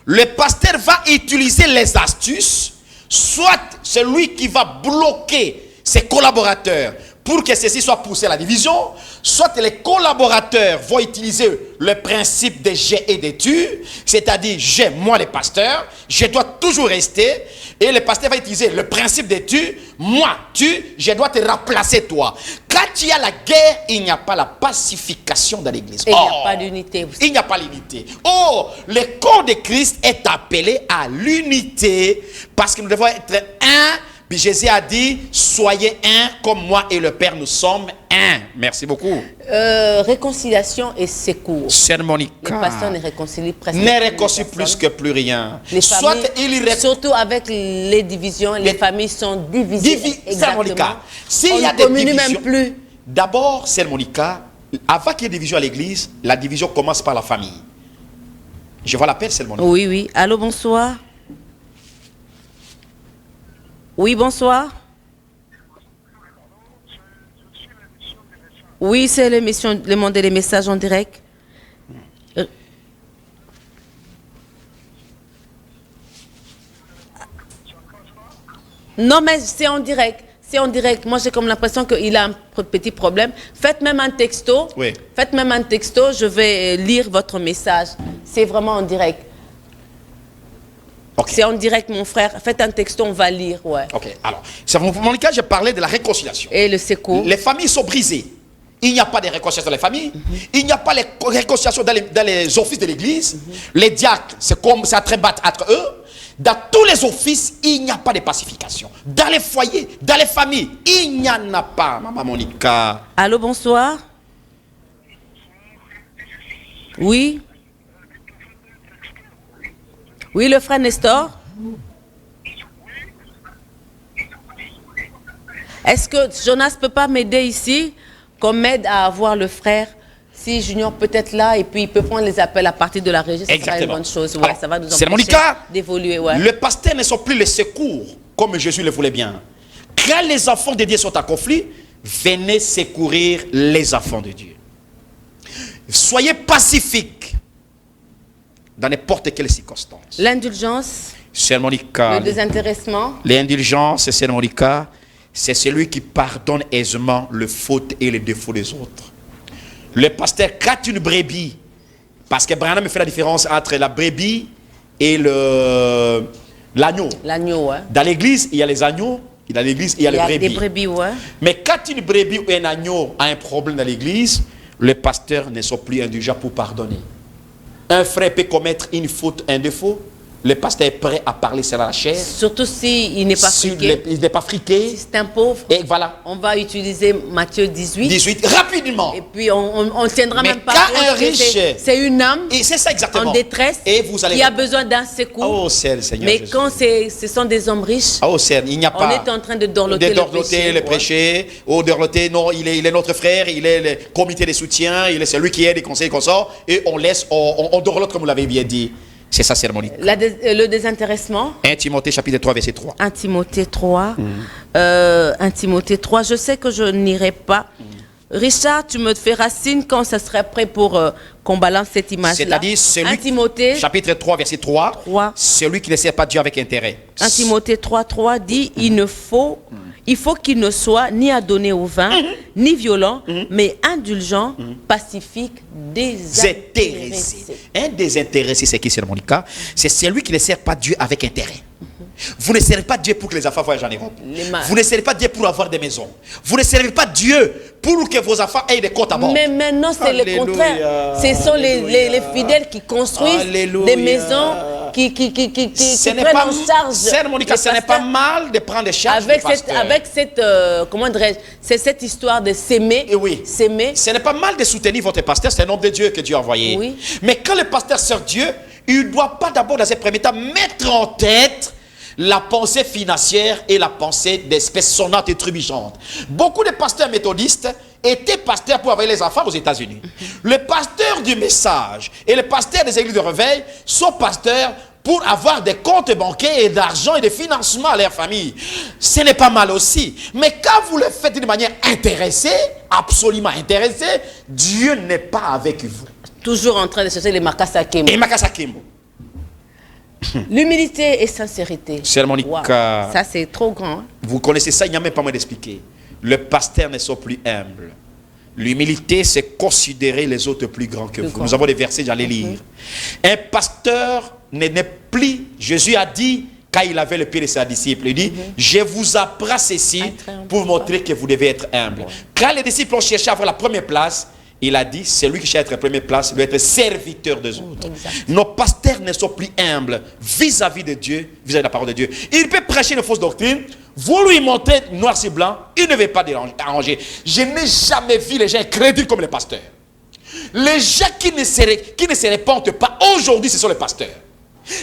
le pasteur va utiliser les astuces. Soit celui qui va bloquer ses collaborateurs pour que ceci soit poussé à la division, soit les collaborateurs vont utiliser le principe des j'ai et des tu, c'est-à-dire j'ai, moi les pasteurs, je dois toujours rester, et le pasteur va utiliser le principe des tu, moi, tu, je dois te remplacer toi. Quand il y a la guerre, il n'y a pas la pacification dans l'église. Et il n'y a pas d'unité. Il n'y a pas l'unité. Oh, le corps de Christ est appelé à l'unité parce que nous devons être un. Puis Jésus a dit, soyez un comme moi et le Père, nous sommes un. Merci beaucoup. Réconciliation et secours. Sœur Monica. Les pasteurs ne réconcilient presque ne réconcilient plus que plus rien. Les familles, surtout avec les divisions, les familles sont divisées. Sœur Monica, s'il y a des divisions, même plus. D'abord, Sœur Monica, avant qu'il y ait division à l'église, la division commence par la famille. Je vois l'appel, Sœur Monica. Oui, oui. Allô, bonsoir. Oui, bonsoir. Oui, c'est l'émission Le Monde et les messages en direct. Non, mais c'est en direct. C'est en direct. Moi, j'ai comme l'impression qu'il a un petit problème. Faites même un texto. Oui. Faites même un texto. Je vais lire votre message. C'est vraiment en direct. Okay. C'est en direct, mon frère. Faites un texto, on va lire. Ouais. Ok. Alors, dans mon cas, je parlais de la réconciliation. Et le secours. Les familles sont brisées. Il n'y a pas de réconciliation dans les familles. Il n'y a pas de réconciliation dans les offices de l'église. Les diacres, c'est comme ça très battre entre eux. Dans tous les offices, il n'y a pas de pacification. Dans les foyers, dans les familles, il n'y en a pas. Maman Monica. Allô, bonsoir. Oui. Oui, le frère Nestor. Est-ce que Jonas peut pas m'aider ici, qu'on m'aide à avoir le frère? Si Junior peut être là et puis il peut prendre les appels à partir de la régie, ça sera une bonne chose. Ouais, alors, ça va nous empêcher d'évoluer. Ouais. Le pasteur ne sont plus les secours comme Jésus le voulait bien. Quand les enfants de Dieu sont en conflit, venez secourir les enfants de Dieu. Soyez pacifiques dans n'importe quelle circonstance. L'indulgence, le désintéressement. L'indulgence, c'est celui qui pardonne aisément les fautes et les défauts des autres. Le pasteur gratte une brebis, parce que Branham fait la différence entre la brebis et l'agneau. L'agneau, ouais. Dans l'église, il y a les agneaux, et dans l'église, il y a les brebis. Des brebis, ouais. Mais quand une brebis ou un agneau a un problème dans l'église, le pasteur ne sont plus indulgents pour pardonner. Un frère peut commettre une faute, un défaut. Le pasteur est prêt à parler sur la chair. Surtout s'il n'est pas friqué. Il n'est pas friqué. Si c'est un pauvre. Et voilà. On va utiliser Matthieu 18. 18, rapidement. Et puis on tiendra même pas compte un riche, c'est une âme. Et c'est ça exactement. En détresse. Et vous allez. Qui a besoin d'un secours. Oh Seigneur. Mais Jésus. Quand ce sont des hommes riches. Oh Seigneur, il n'y a pas. On est en train de dorloter le péché. Oh dorloter, non, il est notre frère, il est le comité de soutien, il est celui qui aide les conseils qu'on sort. Et on laisse, on dorlote comme vous l'avez bien dit. C'est ça, cérémonie. Le désintéressement. 1 Timothée chapitre 3, verset 3. 1 Timothée 3. 1 Timothée 3. Je sais que je n'irai pas. Richard, tu me feras signe quand ça serait prêt pour qu'on balance cette image-là. C'est-à-dire, celui, 1 Timothée, chapitre 3, verset 3. Celui qui ne sert pas Dieu avec intérêt. 1 Timothée 3, 3 dit, il faut qu'il ne soit ni adonné au vin, ni violent, mais indulgent, pacifique, désintéressé. Un désintéressé, c'est qui, c'est Monica? C'est celui qui ne sert pas Dieu avec intérêt. Vous ne servez pas Dieu pour que les enfants voyagent en Europe. Vous ne servez pas Dieu pour avoir des maisons. Vous ne servez pas Dieu pour que vos enfants aient des comptes à banque. Mais maintenant, c'est le contraire. Ce sont les fidèles qui construisent des maisons, qui prennent en charge. Ce n'est pas mal de prendre des charges. Avec cette, comment dirais-je, c'est cette histoire de s'aimer. Oui. S'aimer. Ce n'est pas mal de soutenir votre pasteur, c'est un homme de Dieu que Dieu a envoyé. Oui. Mais quand le pasteur sert Dieu, il ne doit pas d'abord, dans ses premiers temps, mettre en tête la pensée financière et la pensée d'espèces sonnantes et trébuchantes. Beaucoup de pasteurs méthodistes étaient pasteurs pour envoyer les enfants aux États-Unis. Le pasteur du message et le pasteur des églises de réveil sont pasteurs pour avoir des comptes bancaires et d'argent et de financement à leur famille. Ce n'est pas mal aussi. Mais quand vous le faites d'une manière intéressée, absolument intéressée, Dieu n'est pas avec vous. Toujours en train de chercher les Makasakemo. Et Makasakemo. L'humilité et sincérité. Wow. Ça, c'est trop grand. Hein? Vous connaissez ça, il n'y a même pas moyen d'expliquer. le pasteur ne soit plus humble. L'humilité, c'est considérer les autres plus grands que vous. Nous avons des versets, j'allais lire. Un pasteur n'est plus, Jésus a dit, quand il avait le pied de ses disciples, il dit, je vous apprends ceci pour montrer que vous devez être humble. Quand les disciples ont cherché à avoir la première place, il a dit, celui qui cherche la première place doit être serviteur des autres. Nos pasteurs ne sont plus humbles vis-à-vis de Dieu, vis-à-vis de la parole de Dieu. Il peut prêcher une fausse doctrine, vous lui montrez noir sur blanc, il ne veut pas arranger. Je n'ai jamais vu les gens crédibles comme les pasteurs. Les gens qui ne se répandent pas aujourd'hui, ce sont les pasteurs.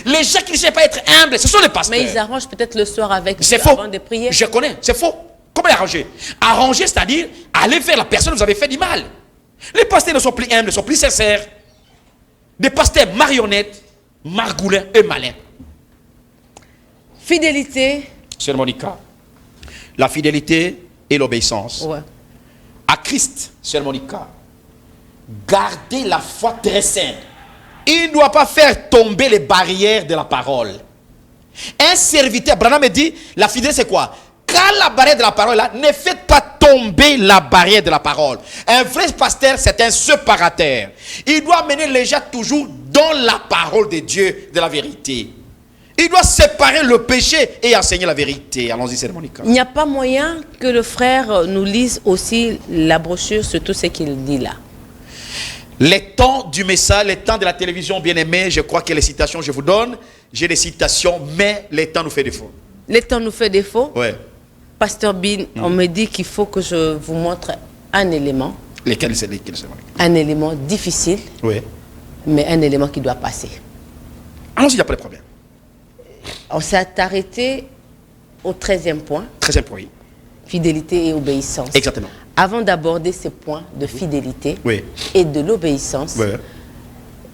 Les gens qui ne cherchent pas à être humbles, ce sont les pasteurs. Mais ils arrangent peut-être le soir avec c'est faux. Avant de prier. Je connais, c'est faux. Comment arranger? Arranger, c'est-à-dire aller vers la personne que vous avez fait du mal. Les pasteurs ne sont plus humbles, ne sont plus sincères. Des pasteurs marionnettes, margoulins et malins. Fidélité. Sœur Monica, la fidélité et l'obéissance. Ouais. À Christ, Sœur Monica, gardez la foi très sainte. Il ne doit pas faire tomber les barrières de la parole. Un serviteur, Branham me dit, la fidélité c'est quoi? Quand la barrière de la parole est là, ne faites pas tomber la barrière de la parole. Un vrai pasteur, c'est un séparateur. Il doit mener les gens toujours dans la parole de Dieu, de la vérité. Il doit séparer le péché et enseigner la vérité. Allons-y, Sœur Monica. Il n'y a pas moyen que le frère nous lise aussi la brochure sur tout ce qu'il dit là. Les temps du message, les temps de la télévision, bien aimé, je crois que les citations, je vous donne, j'ai des citations, mais les temps nous fait défaut. Les temps nous fait défaut. Ouais. Pasteur Bin, on me dit qu'il faut que je vous montre un élément. Lesquels un élément difficile, oui, mais un élément qui doit passer. Allons-y, il n'y a pas de problème. On s'est arrêté au 13e point. 13e point, oui. Fidélité et obéissance. Exactement. Avant d'aborder ce point de fidélité oui. et de l'obéissance, oui.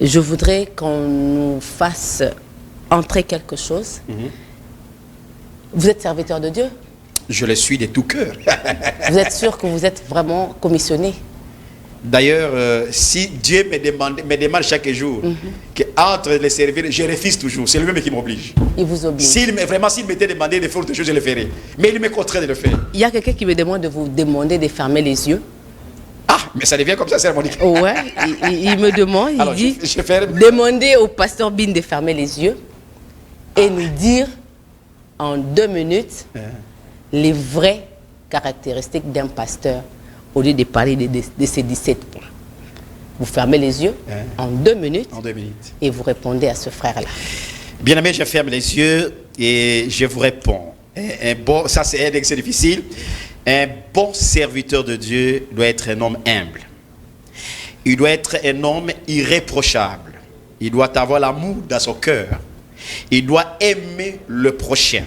Je voudrais qu'on nous fasse entrer quelque chose. Vous êtes serviteur de Dieu? Je le suis de tout cœur. Vous êtes sûr que vous êtes vraiment commissionné? D'ailleurs, si Dieu me demande chaque jour qu'entre les servir, je refuse toujours. C'est lui-même qui m'oblige. Il vous oblige. S'il m'était demandé de faire autre chose, je le ferais. Mais il me contraint de le faire. Il y a quelqu'un qui me demande de vous demander de fermer les yeux. Ah, mais ça devient comme ça, c'est Monica. Ouais, il me demande, il alors, dit, je ferme. Demandez au pasteur Bin de fermer les yeux et nous dire en 2 minutes les vraies caractéristiques d'un pasteur au lieu de parler de ces 17 points. Vous fermez les yeux en 2 minutes, et vous répondez à ce frère-là. Bien aimé, je ferme les yeux et je vous réponds. Ça, c'est un exercice difficile. Un bon serviteur de Dieu doit être un homme humble. Il doit être un homme irréprochable. Il doit avoir l'amour dans son cœur. Il doit aimer le prochain.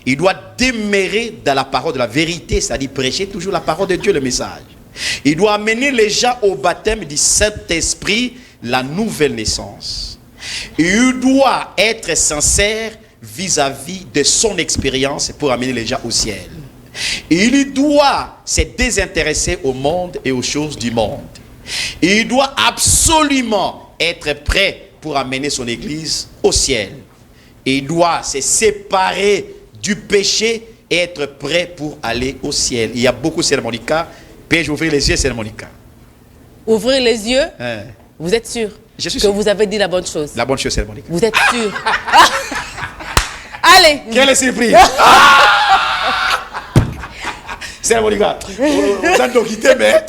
Il doit demeurer dans la parole de la vérité, c'est-à-dire prêcher toujours la parole de Dieu, le message. Il doit amener les gens au baptême du Saint-Esprit, la nouvelle naissance. Il doit être sincère vis-à-vis de son expérience pour amener les gens au ciel. Il doit se désintéresser au monde et aux choses du monde. Il doit absolument être prêt pour amener son église au ciel. Il doit se séparer du péché et être prêt pour aller au ciel. Il y a beaucoup de Monica. Puis-je ouvrir les yeux, Monica? Ouvrir les yeux? Vous êtes sûr je suis que sûr. Vous avez dit la bonne chose? La bonne chose, Monica. Vous êtes sûr? Allez! Quelle surprise! C'est Monica. Vous êtes quitté, mais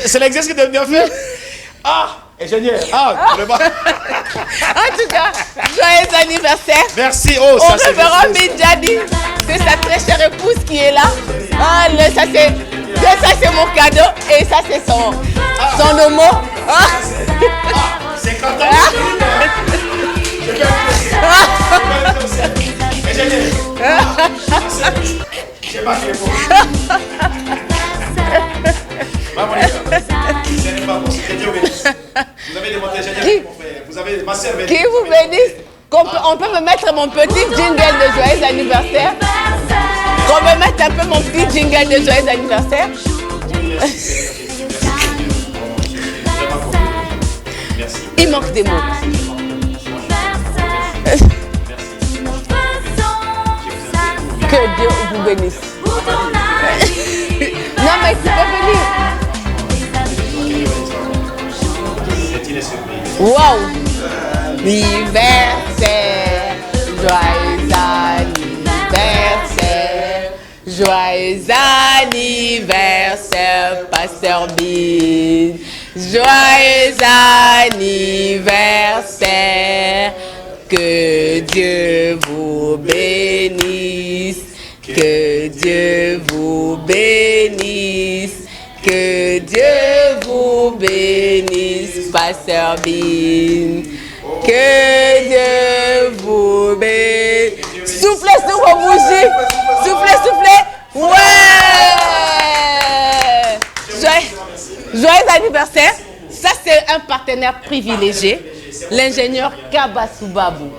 c'est l'exercice que tu as bien fait. Ah, ingénieur. Ah, vraiment. En tout cas, joyeux anniversaire. Merci. Oh, ça c'est révérend Bidjadi. C'est sa très chère épouse qui est là. Ah, ça c'est mon cadeau et ça c'est son homo. C'est quand j'ai pas fait pour vous avez demandé vous avez ma sœur qui vous bénisse. On peut me mettre mon petit jingle de joyeux anniversaire. Qu'on me mette un peu mon petit jingle de joyeux anniversaire. Il manque des mots. Que bénisse. Non, mais tu peux venir. Wow. Anniversaire, joyeux anniversaire, joyeux anniversaire, Pasteur Bin. Joyeux anniversaire, que Dieu vous bénisse, que Dieu vous bénisse, que Dieu vous bénisse, Pasteur Bin. Que Dieu vous bénisse. Soufflez sur vos bougies. Soufflez, soufflez. Ouais. Joyeux anniversaire. Ça, c'est un partenaire privilégié. L'ingénieur Kabasubabou,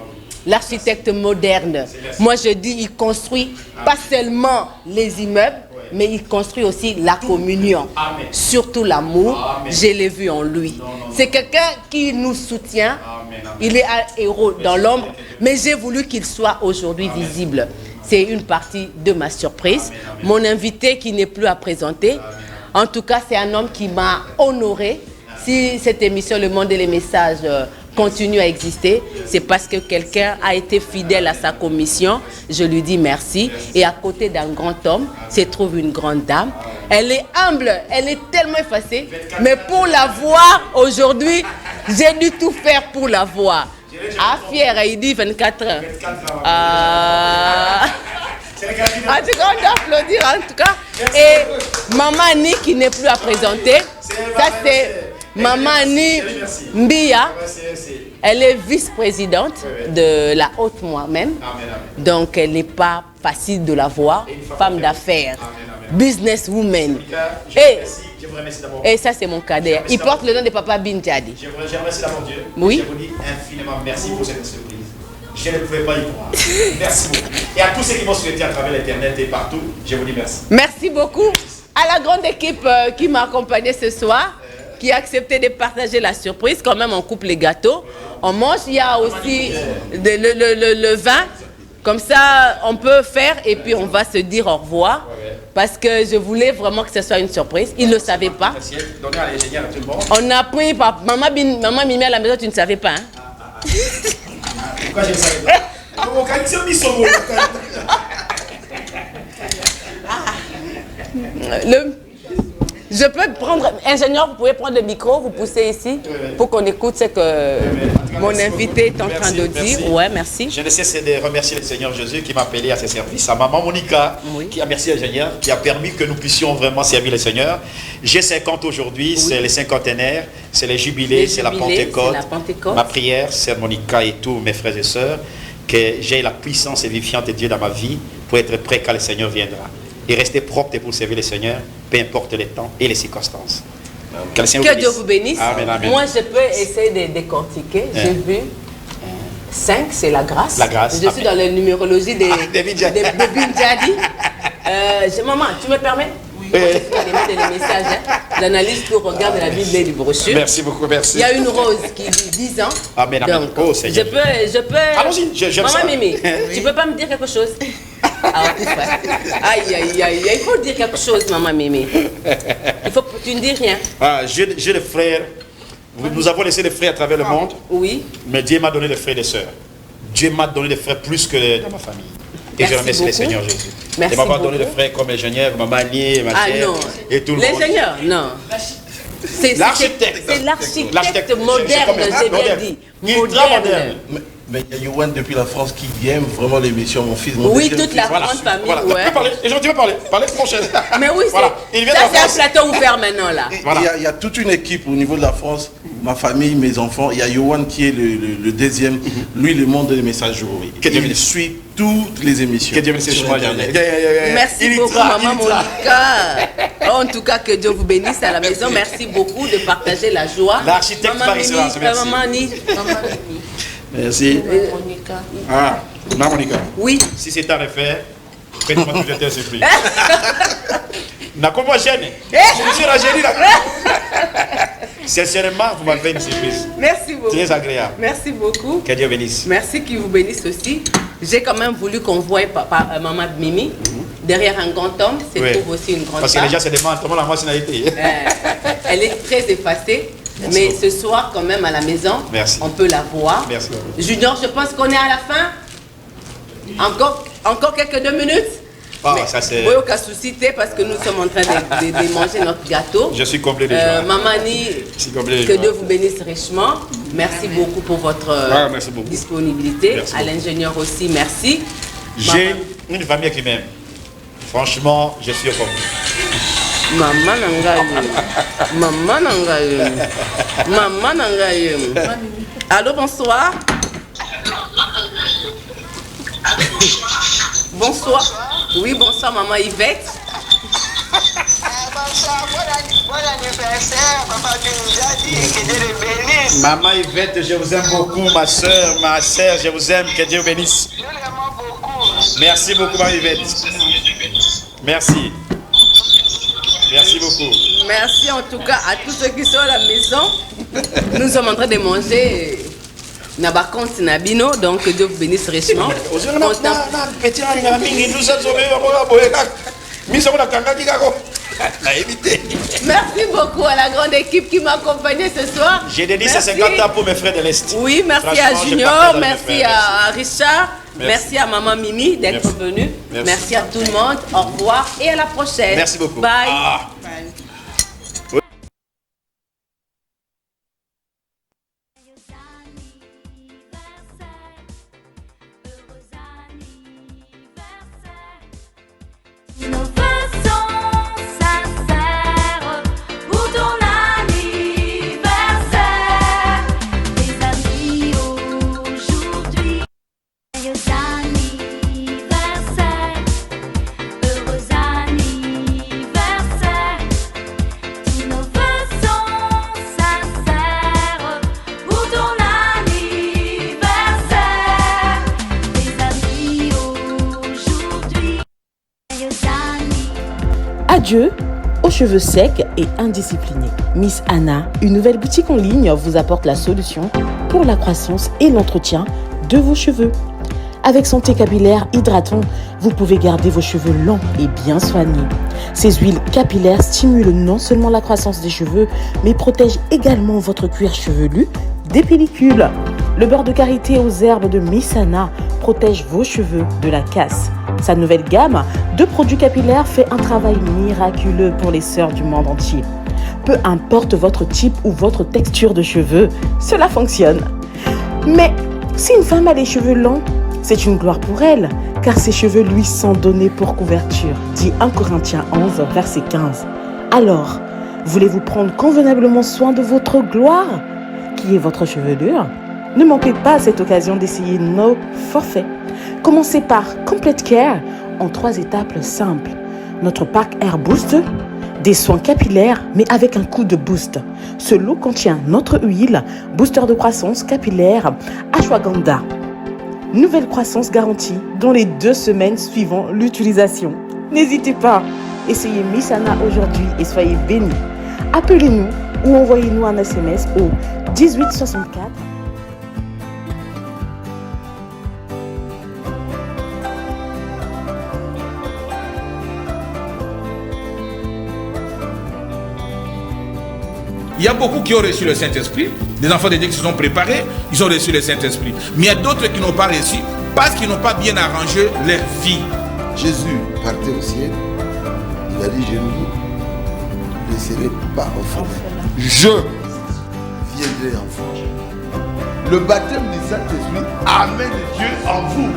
l'architecte moderne. Moi, je dis, il construit pas seulement les immeubles, mais il construit aussi la communion. Amen. Surtout l'amour. Je l'ai vu en lui. C'est quelqu'un qui nous soutient. Amen. Il est un héros dans l'ombre, mais j'ai voulu qu'il soit aujourd'hui visible. C'est une partie de ma surprise. Amen. Mon invité qui n'est plus à présenter. Amen. En tout cas, c'est un homme qui m'a honoré. Si cette émission, Le Monde et les Messages, continue à exister, c'est parce que quelqu'un a été fidèle à sa commission. Je lui dis merci. Et à côté d'un grand homme se trouve une grande dame. Elle est humble, elle est tellement effacée. Mais pour la voir aujourd'hui, j'ai dû tout faire pour la voir. Ah, fière, il dit 24 heures. En tout cas, on doit applaudir en tout cas. Et Maman Annie qui n'est plus à présenter. Ça, c'est Maman Annie Mbia. Elle est vice-présidente de la haute moi-même. Donc, elle n'est pas facile de la voir. Femme d'affaires, businesswoman. Et ça, c'est mon cadet. Il porte le nom de Papa Bin Jadi. Je remercie d'abord Dieu. Oui. Je vous dis infiniment merci pour cette surprise. Je ne pouvais pas y croire. Merci beaucoup. Et à tous ceux qui m'ont souhaité à travers l'Internet et partout, je vous dis merci. Merci beaucoup à la grande équipe qui m'a accompagné ce soir, qui a accepté de partager la surprise. Quand même, on coupe les gâteaux, on mange. Il y a aussi le vin. Comme ça, on peut faire et puis on va se dire au revoir. Parce que je voulais vraiment que ce soit une surprise. Ils ne le savaient pas. On a pris par Maman Mimi à la maison, tu ne savais pas. Hein? Pourquoi je ne savais pas? Je peux prendre, ingénieur, vous pouvez prendre le micro, vous poussez ici pour qu'on écoute ce que mon invité est en train de dire. Ouais, merci. Je ne cesse de remercier le Seigneur Jésus qui m'a appelé à ses services, à maman Monica, qui a merci l'ingénieur, qui a permis que nous puissions vraiment servir le Seigneur. J'ai 50 aujourd'hui, c'est les cinquantenaires, c'est les jubilés, c'est la Pentecôte. Ma prière, c'est Monica et tous mes frères et sœurs, que j'ai la puissance vivifiante de Dieu dans ma vie pour être prêt quand le Seigneur viendra. Et rester propre pour servir le Seigneur, peu importe les temps et les circonstances. Que Dieu vous bénisse. Amen, amen. Moi, je peux essayer de décortiquer. J'ai vu 5, c'est la grâce. La grâce. Je suis dans la numérologie de Bin Jadi. Maman, tu me permets? Oui. Moi, je suis dans les messages. Hein. J'analyse tout, regarde la Bible et du brochure. Merci beaucoup, merci. Il y a une rose qui dit 10 ans. Amen, amen. Donc, oh, Seigneur. Je peux. Allons-y, j'aime ça. Maman Mimi, tu peux pas me dire quelque chose? Ah, aïe, aïe, aïe, il faut dire quelque chose, Maman Mimi. Tu ne dis rien. Ah, j'ai des frères. Nous avons laissé des frères à travers le monde. Oui. Mais Dieu m'a donné des frères et des sœurs. Dieu m'a donné des frères plus que dans ma famille. Et je remercie le Seigneur Jésus. Merci. Il m'a donné des frères comme l'ingénieur, Maman Annie, ma chère, et tout le monde. L'ingénieur, non. C'est l'architecte moderne, j'ai bien dit. Moderne. Mais il y a Yohan depuis la France qui aime vraiment l'émission, mon fils. Oui, toute la grande famille. Voilà. Ouais. Tu peux parler. Parlez de mon chef. Mais oui, voilà. Ça, c'est un plateau ouvert maintenant, là. Voilà. Il y a toute une équipe au niveau de la France, ma famille, mes enfants. Il y a Yohan qui est le deuxième. Lui, Le Monde des Messages. Il suit toutes les émissions. Que Dieu bénisse sur Internet. Merci beaucoup, Maman Monica. En tout cas, que Dieu vous bénisse à la maison. Merci beaucoup de partager la joie. L'architecte par excellence. Merci. Maman Annie. Merci. Monica. Ah, Maman Monica. Oui. Si c'est à refaire, faites-moi tout le surprise. N'a comment gêne. Je suis la gêne là. Sincèrement, vous m'avez fait une surprise. Merci beaucoup. Très agréable. Merci beaucoup. Que Dieu bénisse. Merci qu'il vous bénisse aussi. J'ai quand même voulu qu'on voie Maman Mimi. derrière un grand homme se trouve aussi une grande femme. Parce que les gens se demandent comment la nationalité. Elle est très effacée. Merci mais beaucoup. Ce soir, quand même, à la maison, on peut la voir. Merci beaucoup. Junior, je pense qu'on est à la fin. Encore quelques 2 minutes. Ça c'est... Oui, aucun souci, parce que nous sommes en train de manger notre gâteau. Je suis comblé de joie. Maman Annie, que Dieu vous bénisse richement. Merci beaucoup pour votre disponibilité. Merci à l'ingénieur aussi, merci. J'ai une famille qui m'aime. Franchement, je suis au complet. Maman Nangaye. Allô, bonsoir. Bonsoir. Oui, bonsoir, maman Yvette. Bonsoir, bon anniversaire, maman Dinjadi, que Dieu le bénisse. Maman Yvette, je vous aime beaucoup, ma soeur, je vous aime, que Dieu vous bénisse. Nous l'aimons beaucoup. Merci beaucoup, maman Yvette. Merci. Merci beaucoup. Merci en tout cas à tous ceux qui sont à la maison. Nous sommes en train de manger Nabakonti Nabino, donc que Dieu vous bénisse richement. Merci beaucoup à la grande équipe qui m'a accompagné ce soir. J'ai dédié ces 50 ans pour mes frères de l'Est. Oui, merci à Junior, merci à Richard, merci à maman Mimi d'être venue. Merci à tout le monde. Au revoir et à la prochaine. Merci beaucoup. Bye. Bye. Adieu aux cheveux secs et indisciplinés. Miss Anna, une nouvelle boutique en ligne, vous apporte la solution pour la croissance et l'entretien de vos cheveux. Avec son thé capillaire hydratant, vous pouvez garder vos cheveux longs et bien soignés. Ces huiles capillaires stimulent non seulement la croissance des cheveux, mais protègent également votre cuir chevelu des pellicules. Le beurre de karité aux herbes de Miss Anna protège vos cheveux de la casse. Sa nouvelle gamme de produits capillaires fait un travail miraculeux pour les sœurs du monde entier. Peu importe votre type ou votre texture de cheveux, cela fonctionne. Mais si une femme a les cheveux longs, c'est une gloire pour elle, car ses cheveux lui sont donnés pour couverture, dit 1 Corinthiens 11, verset 15. Alors, voulez-vous prendre convenablement soin de votre gloire, qui est votre chevelure? Ne manquez pas cette occasion d'essayer nos forfaits. Commencez par Complete Care en 3 étapes simples. Notre pack Air Boost, des soins capillaires mais avec un coup de boost. Ce lot contient notre huile, booster de croissance capillaire, ashwagandha. Nouvelle croissance garantie dans les 2 semaines suivant l'utilisation. N'hésitez pas, essayez Miss Anna aujourd'hui et soyez bénis. Appelez-nous ou envoyez-nous un SMS au 1864. Il y a beaucoup qui ont reçu le Saint-Esprit. Les enfants de Dieu qui se sont préparés, ils ont reçu le Saint-Esprit. Mais il y a d'autres qui n'ont pas reçu parce qu'ils n'ont pas bien arrangé leur vie. Jésus partait au ciel. Il a dit, je ne vous laisserai pas orphelin. Je viendrai en vous. Le baptême du Saint-Esprit amène Dieu en vous.